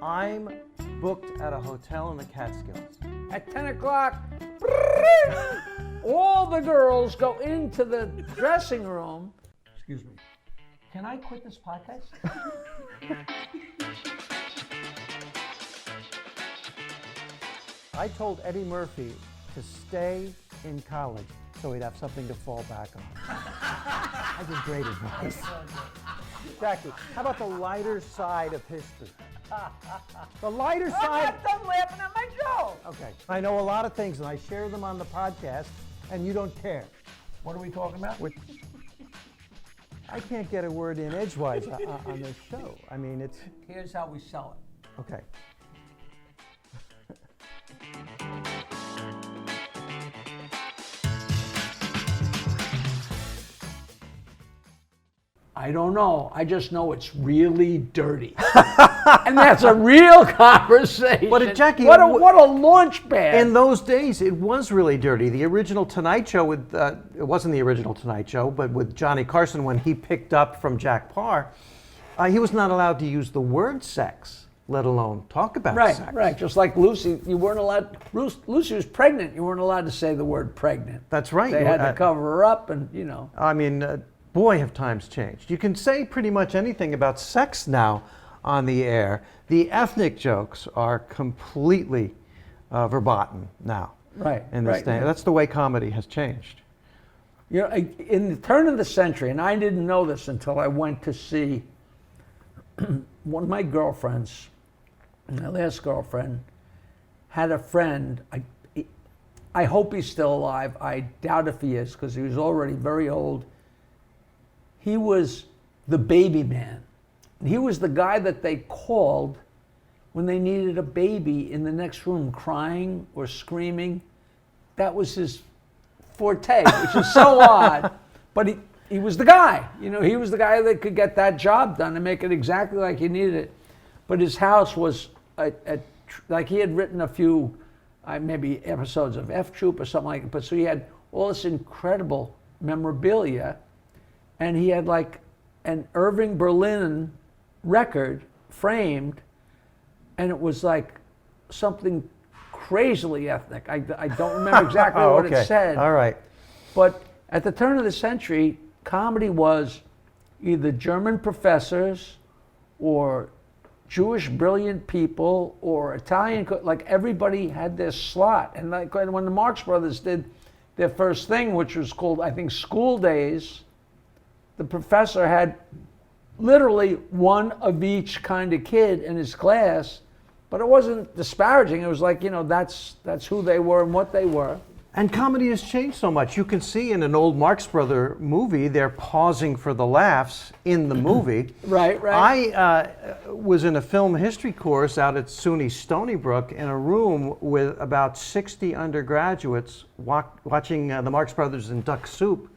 I'm booked at a hotel in the Catskills. At 10 o'clock, all the girls go into the dressing room. Excuse me. Can I quit this podcast? I told Eddie Murphy to stay in college so he'd have something to fall back on. I did great advice. Jackie, how about the lighter side of history? The lighter side. I'm not done laughing at my joke. Okay. I know a lot of things and I share them on the podcast and you don't care. What are we talking about? I can't get a word in edgewise on this show. I mean, it's... Here's how we sell it. Okay. I don't know. I just know it's really dirty. And that's a real conversation. But Jackie, what a launch pad. In those days, it was really dirty. The original Tonight Show with, it wasn't the original Tonight Show, but with Johnny Carson, when he picked up from Jack Paar, he was not allowed to use the word sex, let alone talk about sex. Right. Just like Lucy, you weren't allowed, Lucy was pregnant, you weren't allowed to say the word pregnant. That's right. They had to cover her up and, you know. I mean, boy, have times changed. You can say pretty much anything about sex now on the air. The ethnic jokes are completely verboten now. Right. In this day. That's the way comedy has changed. You know, in the turn of the century, and I didn't know this until I went to see one of my girlfriends, my last girlfriend, had a friend. I hope he's still alive. I doubt if he is, because he was already very old. He was the baby man. He was the guy that they called when they needed a baby in the next room crying or screaming. That was his forte, which is so odd. But he was the guy. You know, he was the guy that could get that job done and make it exactly like you needed it. But his house was, like he had written a few, maybe episodes of F Troop or something like that. But so he had all this incredible memorabilia. And he had like an Irving Berlin record framed, and it was like something crazily ethnic. I don't remember exactly what it said. All right. But at the turn of the century, comedy was either German professors or Jewish brilliant people or Italian, like everybody had their slot. And like when the Marx Brothers did their first thing, which was called, I think, School Days, the professor had literally one of each kind of kid in his class, but it wasn't disparaging. It was like, you know, that's who they were and what they were. And comedy has changed so much. You can see in an old Marx Brother movie, they're pausing for the laughs in the movie. Right. I was in a film history course out at SUNY Stony Brook in a room with about 60 undergraduates watching the Marx Brothers in Duck Soup.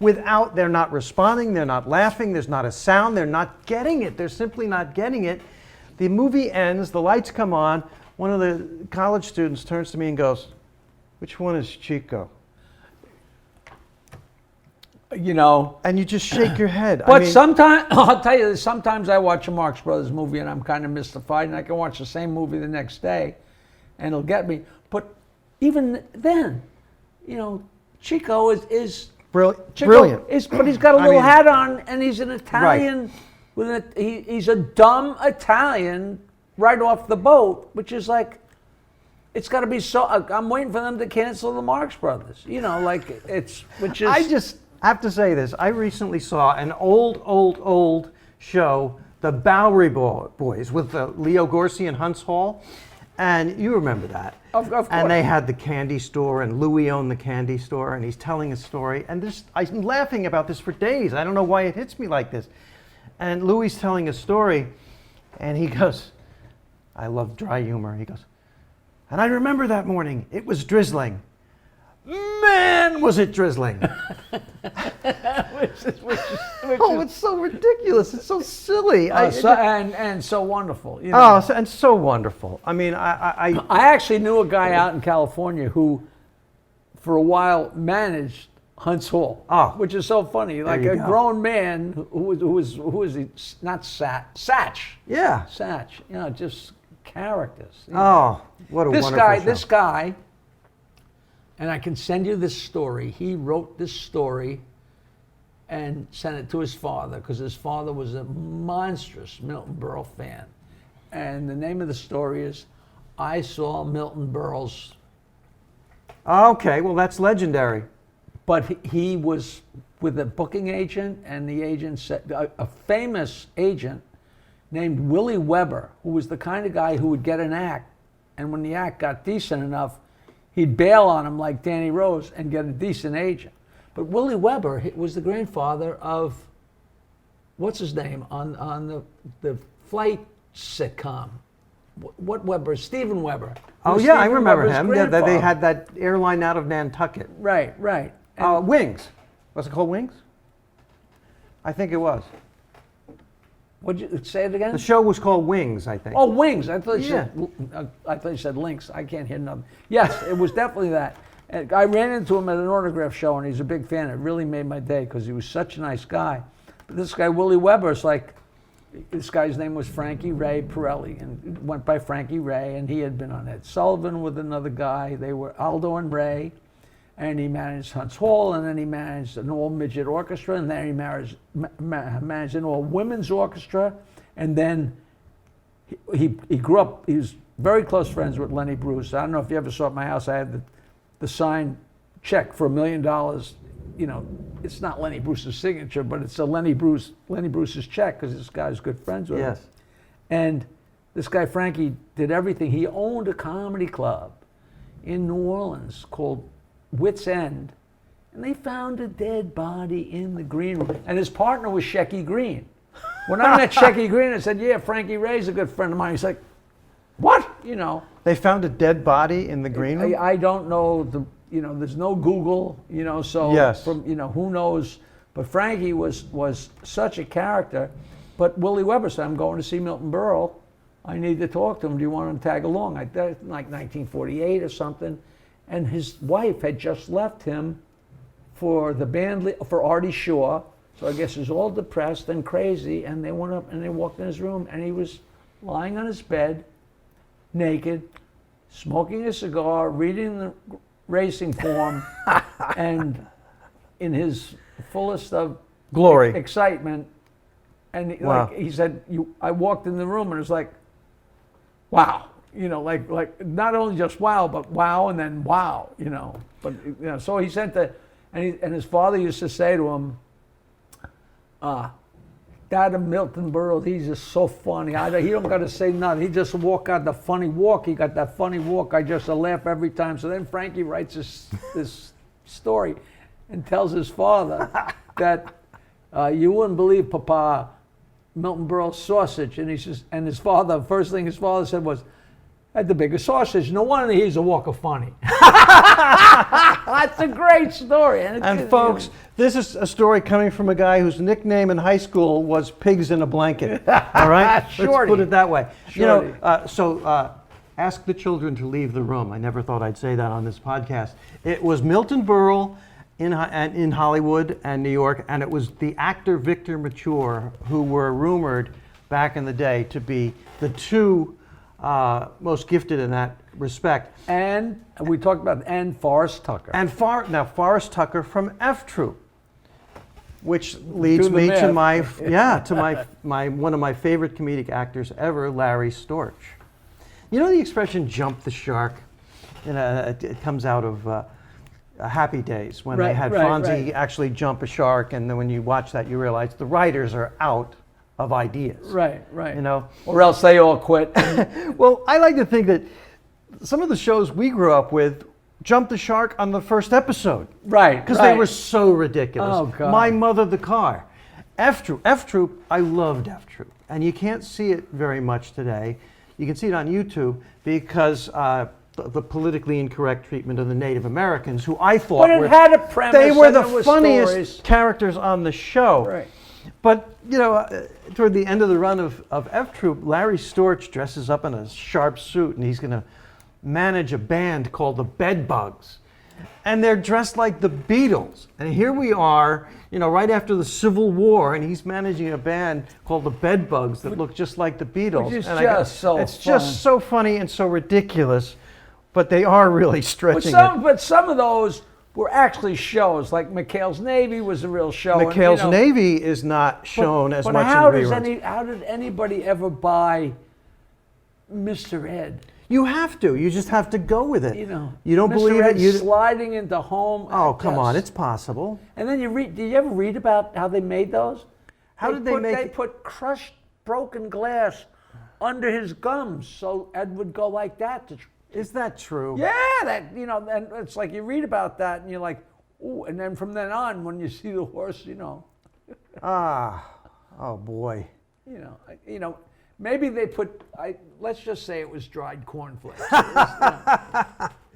They're not responding, they're not laughing, there's not a sound, they're not getting it. They're simply not getting it. The movie ends, the lights come on, one of the college students turns to me and goes, "Which one is Chico?" You know. And you just shake your head. But sometimes, I'll tell you this, sometimes I watch a Marx Brothers movie and I'm kind of mystified, and I can watch the same movie the next day and it'll get me. But even then, you know, Chico is brilliant. But he's got a little hat on, and he's an Italian. Right. He's a dumb Italian right off the boat, which is like, it's got to be so. I'm waiting for them to cancel the Marx Brothers. You know, like which is. I just have to say this. I recently saw an old show, The Bowery Boys, with Leo Gorcey and Hunts Hall. And you remember that. Of course. And they had the candy store, and Louis owned the candy store, and he's telling a story. And I'm laughing about this for days. I don't know why it hits me like this. And Louis is telling a story, and he goes, I love dry humor. He goes, and I remember that morning, it was drizzling. Man, was it drizzling. It's so ridiculous. It's so silly. And so wonderful. You know? And so wonderful. I mean, I actually knew a guy out in California who, for a while, managed Hunts Hall. Oh. Which is so funny. Like you a go. grown man who was he? Not Satch. Yeah. Satch. You know, just characters. You know. Oh, what a wonderful show. This guy, and I can send you this story. He wrote this story and sent it to his father because his father was a monstrous Milton Berle fan. And the name of the story is I Saw Milton Berle's. Okay, well, that's legendary. But he was with a booking agent, and the agent said, a famous agent named Willie Weber, who was the kind of guy who would get an act, and when the act got decent enough, he'd bail on him like Danny Rose and get a decent agent. But Willie Weber was the grandfather of, what's his name, on the flight sitcom. What Weber? Stephen Weber. Oh, Was yeah, I Stephen remember Weber's him. They grandfather. had that airline out of Nantucket. Right, right. And Wings. Was it called Wings? I think it was. what'd you say it again? The show was called Wings, I think. Oh, Wings. I thought you said Links. I can't hear nothing. Yes, it was definitely that. And I ran into him at an autograph show, and he's a big fan. It really made my day because he was such a nice guy. But this guy, Willie Weber, is like, this guy's name was Frankie Ray Pirelli, and it went by Frankie Ray, and he had been on Ed Sullivan with another guy. They were Aldo and Ray, and he managed Hunts Hall, and then he managed an all-midget orchestra, and then he managed an all-women's orchestra, and then he grew up, he was very close friends with Lenny Bruce. I don't know if you ever saw at my house, I had the signed check for $1 million. You know, it's not Lenny Bruce's signature, but it's a Lenny Bruce's check because this guy's good friends with him. Yes. And this guy Frankie did everything. He owned a comedy club in New Orleans called Wits End, and they found a dead body in the green room. And his partner was Shecky Green. When I met Shecky Green, I said, "Yeah, Frankie Ray's a good friend of mine." He's like, "What?" You know. They found a dead body in the green room? I don't know there's no Google, so Yes. from, who knows. But Frankie was such a character. But Willie Weber said, "I'm going to see Milton Berle. I need to talk to him. Do you want him to tag along?" Like 1948 or something. And his wife had just left him for the band, for Artie Shaw. So I guess he was all depressed and crazy. And they went up and they walked in his room, and he was lying on his bed, naked, smoking a cigar, reading the racing form, and in his fullest of Glory. excitement. And Wow. he said, I walked in the room and it was like, wow, like not only just wow, but wow, and then wow, But so he sent and his father used to say to him, Dad of Milton Berle, he's just so funny. He don't got to say nothing. He just walk out the funny walk. He got that funny walk. I just laugh every time. So then Frankie writes this story and tells his father that you wouldn't believe Papa Milton Berle's sausage. And he says, and his father, first thing his father said was, "Had the biggest sausage. No wonder he's a walk of funny." That's a great story. And folks, this is a story coming from a guy whose nickname in high school was Pigs in a Blanket. All right? Shorty. Let's put it that way. Shorty. Ask the children to leave the room. I never thought I'd say that on this podcast. It was Milton Berle in Hollywood and New York, and it was the actor Victor Mature, who were rumored back in the day to be the two most gifted in that respect. And we talked about Forrest Tucker. And Forrest Tucker from F Troop, which leads Do the me to math. my one of my favorite comedic actors ever, Larry Storch. You know the expression "jump the shark"? It comes out of Happy Days when they had Fonzie actually jump a shark, and then when you watch that, you realize the writers are out of ideas. Right. Or else they all quit. Well, I like to think that some of the shows we grew up with jumped the shark on the first episode. Right. Because they were so ridiculous. Oh, God. My Mother the Car. F Troop, I loved F Troop. And you can't see it very much today. You can see it on YouTube because the politically incorrect treatment of the Native Americans, who I thought But it had a premise. they were and the there was funniest stories. characters on the show. Right. But, toward the end of the run of F Troop, Larry Storch dresses up in a sharp suit, and he's going to manage a band called the Bedbugs. And they're dressed like the Beatles. And here we are, right after the Civil War, and he's managing a band called the Bedbugs that look just like the Beatles. Which is and just so It's fun. just so funny and so ridiculous, but they are really stretching But some of those were actually shows. Like McHale's Navy was a real show. McHale's Navy is not shown as much in reruns. How did anybody ever buy Mr. Ed? You have to. You just have to go with it. You don't Mr. believe Ed it. sliding into home. Oh, come on. It's possible. And then did you ever read about how they made those? They put crushed broken glass under his gums so Ed would go like that. Is that true? Yeah, and it's like you read about that and you're like, ooh, and then from then on, when you see the horse, oh boy. Maybe they put, let's just say it was dried cornflakes.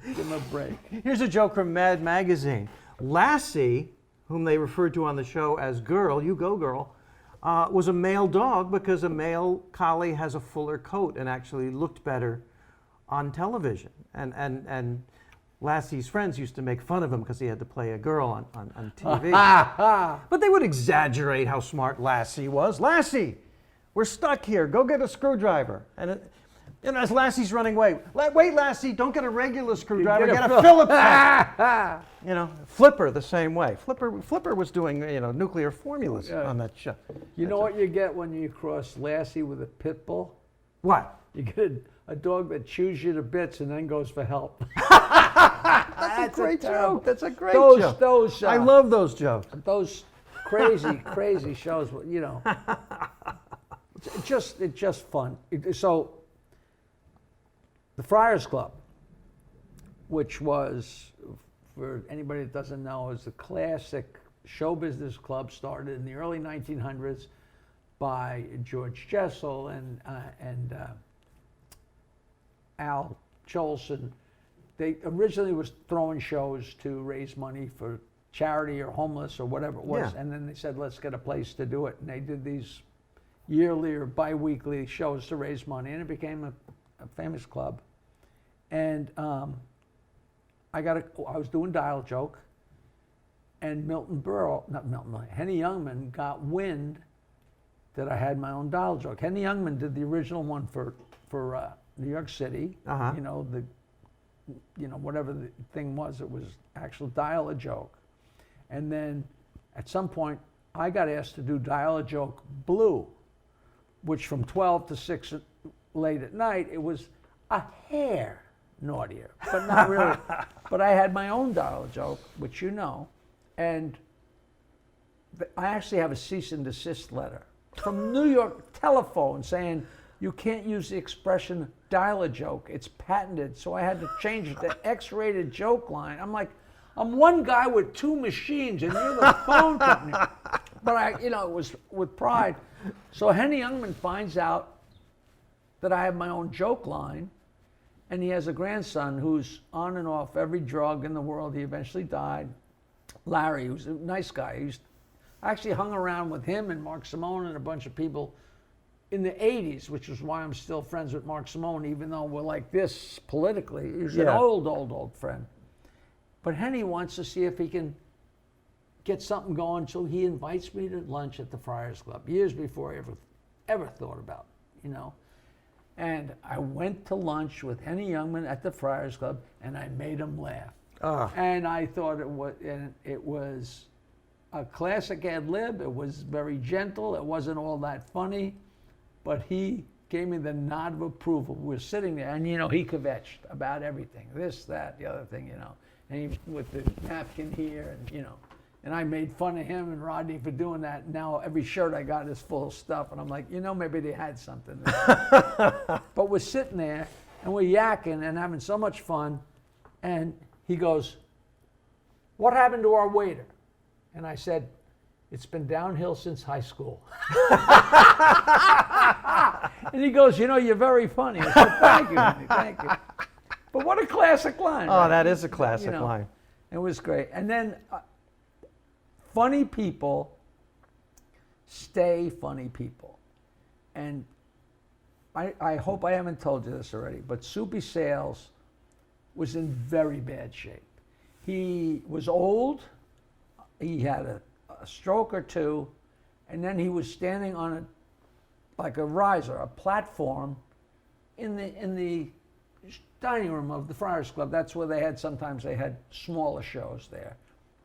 Give them a break. Here's a joke from Mad Magazine. Lassie, whom they referred to on the show as Girl, you go girl, was a male dog because a male collie has a fuller coat and actually looked better on television. And Lassie's friends used to make fun of him because he had to play a girl on TV. But they would exaggerate how smart Lassie was. Lassie! We're stuck here. Go get a screwdriver. And as Lassie's running away, wait, Lassie, don't get a regular screwdriver. Get a Phillips head. Flipper the same way. Flipper was doing nuclear formulas on that show. You know what you get when you cross Lassie with a pit bull? What? You get a dog that chews you to bits and then goes for help. That's a great joke. That's a great joke. I love those jokes. Those crazy shows. It's just fun. So, the Friars Club, which was, for anybody that doesn't know, is a classic show business club started in the early 1900s by George Jessel and Al Jolson. They originally was throwing shows to raise money for charity or homeless or whatever it was, and then they said, let's get a place to do it. And they did these yearly or bi-weekly shows to raise money, and it became a famous club. And I was doing Dial Joke, and Henny Youngman got wind that I had my own Dial Joke. Henny Youngman did the original one for New York City. Whatever the thing was, it was actual Dial a Joke. And then at some point, I got asked to do Dial a Joke Blue, which from 12 to 6 late at night, it was a hair naughtier, but not really. But I had my own Dial a Joke, which and I actually have a cease and desist letter from New York Telephone saying, you can't use the expression Dial a Joke, it's patented. So I had to change it to X-rated joke line. I'm like, I'm one guy with two machines and you're the phone company. But it was with pride. So Henny Youngman finds out that I have my own joke line, and he has a grandson who's on and off every drug in the world. He eventually died. Larry, who's a nice guy. I actually hung around with him and Mark Simone and a bunch of people in the 80s, which is why I'm still friends with Mark Simone, even though we're like this politically. He's an old friend. But Henny wants to see if he can get something going, so he invites me to lunch at the Friars Club, years before I ever thought about, And I went to lunch with Henny Youngman at the Friars Club, and I made him laugh. And I thought it was a classic ad lib. It was very gentle. It wasn't all that funny, but he gave me the nod of approval. We were sitting there, and he kvetched about everything, this, that, the other thing, and he with the napkin here, and and I made fun of him and Rodney for doing that. And now every shirt I got is full of stuff, and I'm like, maybe they had something. But we're sitting there and we're yakking and having so much fun, and he goes, "What happened to our waiter?" And I said, "It's been downhill since high school." And he goes, "You're very funny." I said, "Thank you, honey, thank you." But what a classic line. Oh, right? That is a classic line. It was great. And then funny people stay funny people. And I hope I haven't told you this already, but Soupy Sales was in very bad shape. he was old. He had a stroke or two, and then he was standing on like a riser, a platform, in the dining room of the Friars Club. That's where sometimes they had smaller shows there.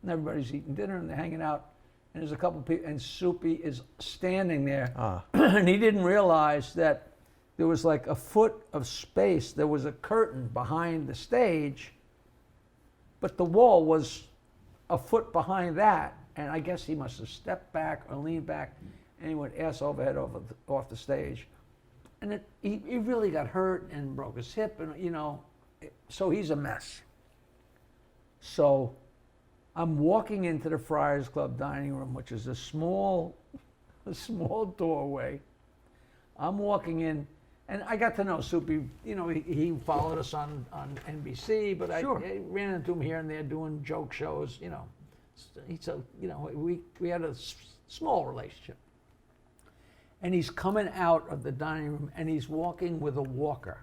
And everybody's eating dinner and they're hanging out. And there's a couple of people, and Soupy is standing there. And he didn't realize that there was like a foot of space. There was a curtain behind the stage, but the wall was a foot behind that. And I guess he must have stepped back or leaned back, and he went ass over head off the stage. And he really got hurt and broke his hip, and so he's a mess. So I'm walking into the Friars Club dining room, which is a small doorway. I'm walking in, and I got to know Soupy. He followed us on NBC, but Sure. I ran into him here and there doing joke shows. We had a small relationship. And he's coming out of the dining room, and he's walking with a walker.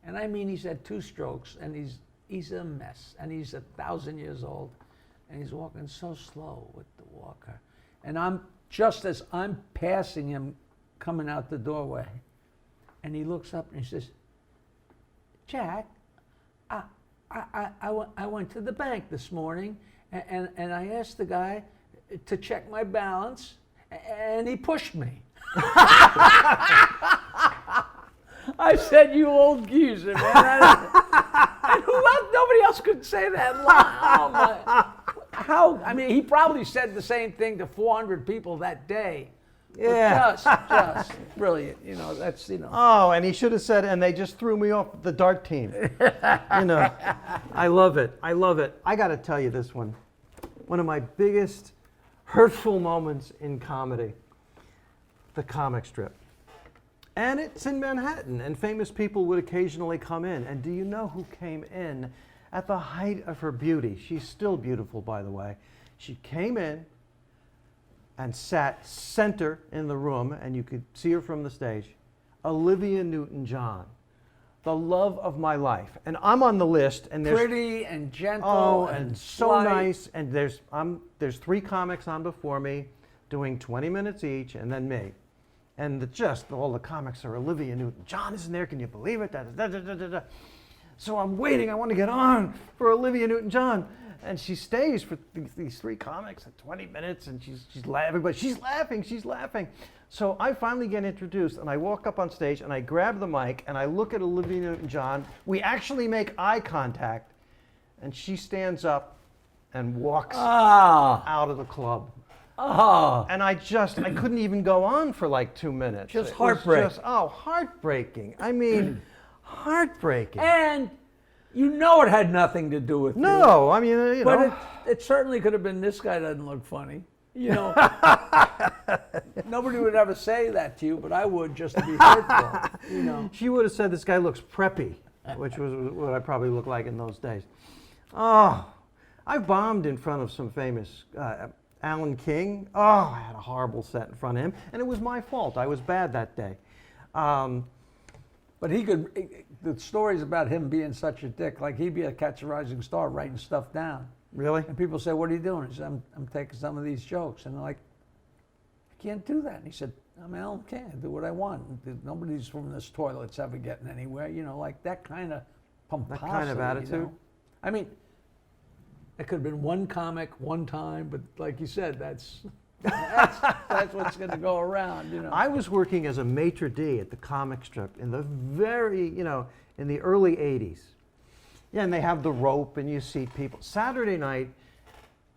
And I mean, he's had 2 strokes, and he's a mess. And he's 1,000 years old, and he's walking so slow with the walker. And just as I'm passing him, coming out the doorway, and he looks up and he says, "Jack, I went to the bank this morning, and I asked the guy to check my balance, and he pushed me." I said, "You old geezer, man." Nobody else could say that line. Oh my. He probably said the same thing to 400 people that day. Yeah. Just brilliant. That's. Oh, and he should have said, "And they just threw me off the dart team." I love it. I love it. I got to tell you this one. One of my biggest hurtful moments in comedy. The comic strip. And it's in Manhattan, and famous people would occasionally come in. And do you know who came in at the height of her beauty? She's still beautiful, by the way. She came in and sat center in the room, and you could see her from the stage. Olivia Newton-John, the love of my life. And I'm on the list, and there's pretty and gentle and so slight. nice. And there's 3 comics on before me, doing 20 minutes each, and then me. And all the comics are Olivia Newton-John isn't there, can you believe it? So I'm waiting, I want to get on for Olivia Newton-John. And she stays for these 3 comics at 20 minutes, and she's laughing. So I finally get introduced, and I walk up on stage, and I grab the mic, and I look at Olivia Newton-John. We actually make eye contact, and she stands up and walks out of the club. Oh. And I couldn't even go on for like 2 minutes. Just It was heartbreaking. Heartbreaking. I mean, heartbreaking. And it had nothing to do with you. No, I mean, But it certainly could have been, this guy doesn't look funny. Nobody would ever say that to you, but I would, just to be hurtful. She would have said, "This guy looks preppy," which was what I probably looked like in those days. Oh, I bombed in front of some famous Alan King. Oh, I had a horrible set in front of him, and it was my fault. I was bad that day. But the stories about him being such a dick, like he'd be a Catch a Rising Star writing stuff down. Really? And people say, "What are you doing?" He said, I'm taking some of these jokes. And they're like, "I can't do that." And he said, "I'm Alan King, I do what I want. Nobody's from this toilet's ever getting anywhere." Like that kind of pomposity. That kind of attitude? I mean, it could have been one comic, one time, but like you said, that's what's going to go around, I was working as a maitre d' at the comic strip in the in the early 80s. Yeah, and they have the rope and you see people. Saturday night,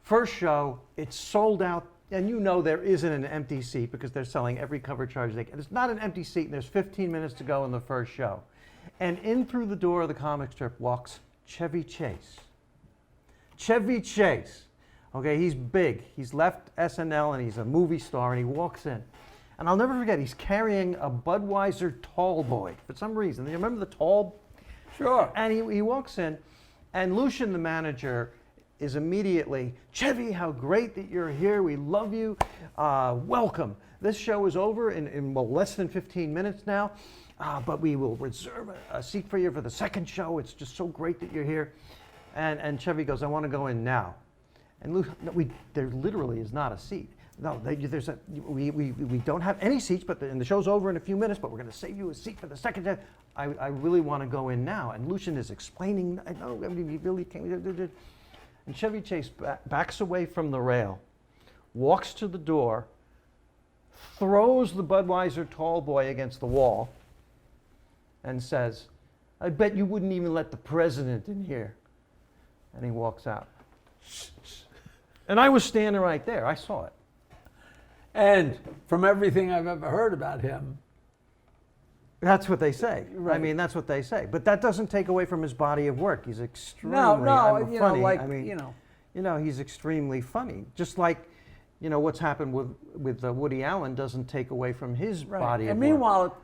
first show, it's sold out, and there isn't an empty seat because they're selling every cover charge they can. There's not an empty seat, and there's 15 minutes to go in the first show. And in through the door of the comic strip walks Chevy Chase. Chevy Chase. Okay, he's big. He's left SNL and he's a movie star, and he walks in. And I'll never forget, he's carrying a Budweiser Tall Boy for some reason. You remember the Tall? Sure. And he walks in, and Lucian, the manager, is immediately, "Chevy, how great that you're here. We love you. Welcome. This show is over in less than 15 minutes now, but we will reserve a seat for you for the second show. It's just so great that you're here." And Chevy goes, I want to go in now. And Luke, no, there literally is not a seat. No, we don't have any seats, but and the show's over in a few minutes, but we're going to save you a seat for the second time. I really want to go in now. And Lucian is explaining, I mean, he really came. And Chevy Chase backs away from the rail, walks to the door, throws the Budweiser tall boy against the wall, and says, I bet you wouldn't even let the president in here. And he walks out. And I was standing right there. I saw it. And from everything I've ever heard about him, that's what they say. Right. I mean, that's what they say. But that doesn't take away from his body of work. He's extremely you funny. know, like, I mean, you know, he's extremely funny. Just like, you know, what's happened with Woody Allen doesn't take away from his body of and work. meanwhile,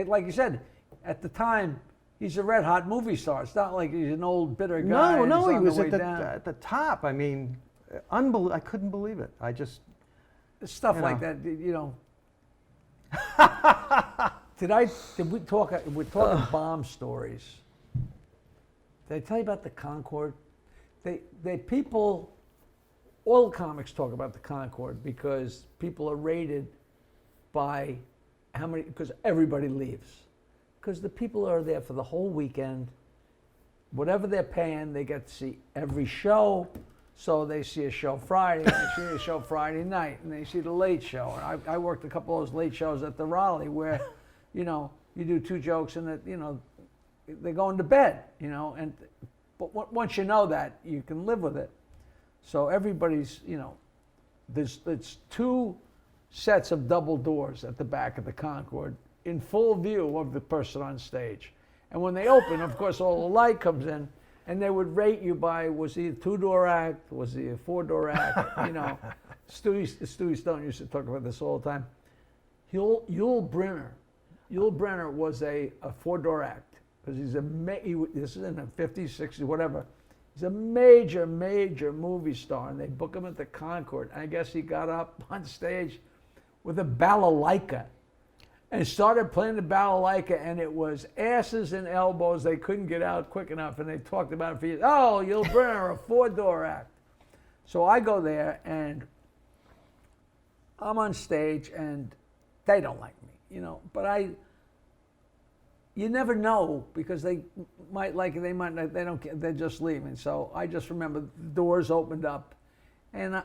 like you said, at the time, he's a red hot movie star. It's not like he's an old bitter guy. No, he was at at the top. I mean, I couldn't believe it. I just stuff like that, you know. Did we talk? We're talking bomb stories. Did I tell you about the Concorde? People, all comics talk about the Concorde because people are rated by how many, because everybody leaves. Because the people are there for the whole weekend. Whatever they're paying, they get to see every show. So they see a show Friday, and they see a show Friday night, and they see the late show. And I worked a couple of those late shows at the Raleigh where, you know, you do 2 jokes and that, you know, they're going to bed, you know. But once you know that, you can live with it. So everybody's, you know, it's 2 sets of double doors at the back of the Concorde in full view of the person on stage. And when they open, of course, all the light comes in. And they would rate you by, was he a 2-door act? Was he a 4-door act? You know, Stewie Stone used to talk about this all the time. Yul Brynner was a 4-door act because this is in the 50s, 60s, whatever. He's a major movie star, and they book him at the Concorde. And I guess he got up on stage with a balalaika and started playing the balalaika, and it was asses and elbows. They couldn't get out quick enough, and they talked about it for years. Oh, Yul Brynner, a 4-door act. So I go there, and I'm on stage, and they don't like me, you know. But you never know, because they might like it, they might not, they don't care, they're just leaving. So I just remember the doors opened up, and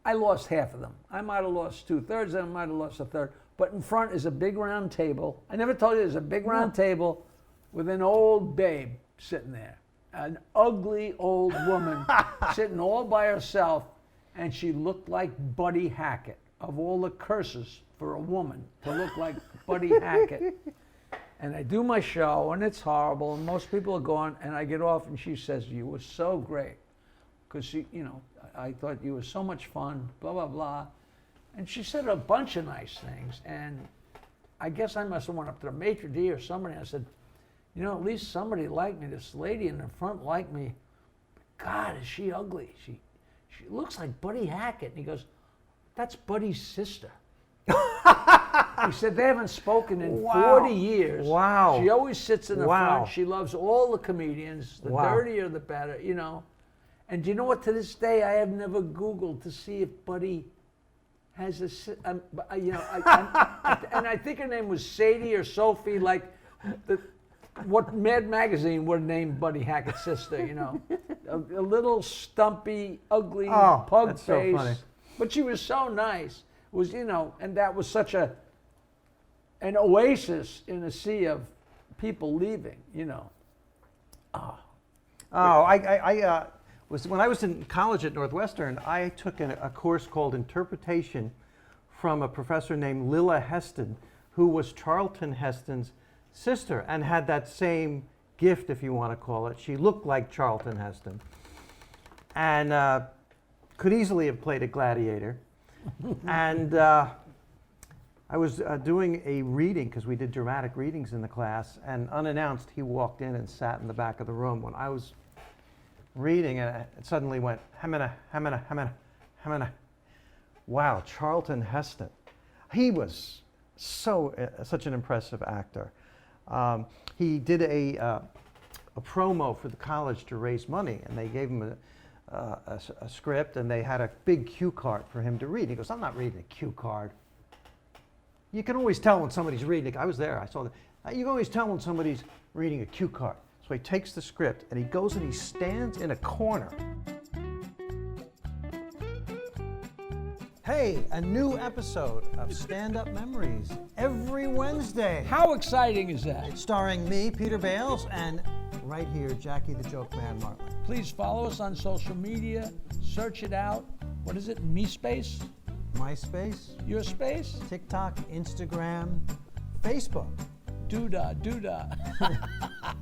I lost half of them. I might have lost 2/3, and I might have lost a third. But in front is a big round table. I never told you there's a big round table with an old babe sitting there. An ugly old woman sitting all by herself, and she looked like Buddy Hackett. Of all the curses for a woman to look like Buddy Hackett. And I do my show, and it's horrible, and most people are gone, and I get off, and she says, you were so great. Because she, you know, I thought you were so much fun, blah, blah, blah. And she said a bunch of nice things, and I guess I must have went up to the maitre d' or somebody. I said, you know, at least somebody liked me. This lady in the front liked me. God, is she ugly? She looks like Buddy Hackett. And he goes, that's Buddy's sister. He said they haven't spoken in 40 years. Wow. She always sits in the front. She loves all the comedians. The dirtier, the better, you know. And do you know what? To this day, I have never Googled to see if Buddy has you know, and I think her name was Sadie or Sophie, like what Mad Magazine would have named Buddy Hackett's sister, you know. A little stumpy, ugly pug face. So funny. But she was so nice. It was, you know, and that was such an oasis in a sea of people leaving, you know. When I was in college at Northwestern, I took a course called Interpretation from a professor named Lilla Heston, who was Charlton Heston's sister and had that same gift, if you want to call it. She looked like Charlton Heston and could easily have played a gladiator. And I was doing a reading, because we did dramatic readings in the class, and unannounced, he walked in and sat in the back of the room when I was reading, and it suddenly went, Hamina. Wow, Charlton Heston. He was such an impressive actor. He did a promo for the college to raise money, and they gave him a script, and they had a big cue card for him to read. He goes, I'm not reading a cue card. You can always tell when somebody's reading. I was there. I saw that. You can always tell when somebody's reading a cue card. So he takes the script, and he goes and he stands in a corner. Hey, a new episode of Standup Memories every Wednesday. How exciting is that? It's starring me, Peter Bales, and right here, Jackie the Joke Man Martling. Please follow us on social media. Search it out. What is it? Me space? MySpace, Your space? TikTok, Instagram, Facebook. Doodah, doodah.